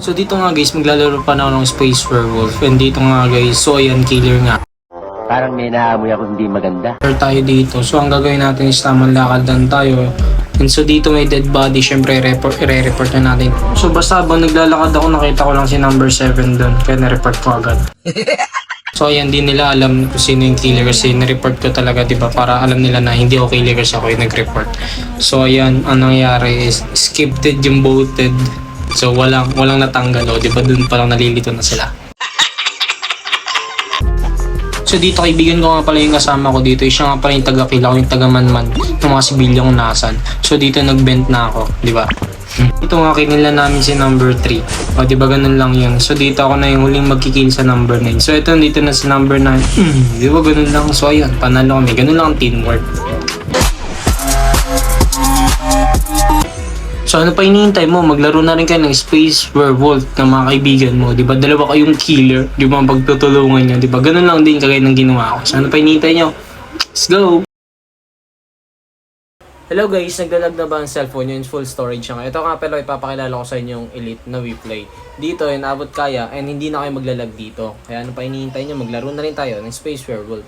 So dito nga guys, maglalaro pa na ako ng Space Werewolf. And dito nga guys, so ayan, killer nga. Parang may naamoy ako hindi maganda. Tayo dito. So ang gagawin natin is tamang lakad lang tayo. And so dito may dead body, syempre i-report na natin. So basta habang naglalakad ako, nakita ko lang si number 7 doon. Kaya na-report ko agad. So ayan, di nila alam kung sino yung killer kasi na-report ko talaga, diba? Para alam nila na hindi ako killer kasi ako yung nag-report. So ayan, ang nangyari is skipped yung voted. So walang natanggal, o diba? Doon palang nalilito na sila. So dito kaibigan ko nga pala yung kasama ko dito. Siya nga pala yung taga-kill, ako yung taga-manman ng mga sibilyang nasan. So dito nag-bent na ako, di ba? Dito nga kinila namin si number 3. O di ba ganun lang yun. So dito ako na yung huling magkikill sa number 9. So ito dito na si number 9. Di ba ganun lang. So ayun, panalo kami. Ganun lang ang teamwork. So ano pa hinihintay mo? Maglaro na rin kayo ng Space Werewolf ng mga kaibigan mo. Di ba? Dalawa kayong killer. Di ba? Pagtutulungan nyo. Di ba? Ganun lang din kagaya ng ginawa ko. So ano pa hinihintay nyo? Let's go! Hello guys, naglalag na ba ang cellphone nyo in full storage siya? Ito nga pala, ipapakilala ko sa inyo yung Elite na WePlay. Dito, inabot kaya and hindi na kayo maglalag dito. Kaya ano pa hinihintay nyo? Maglaro na rin tayo ng Space Werewolf.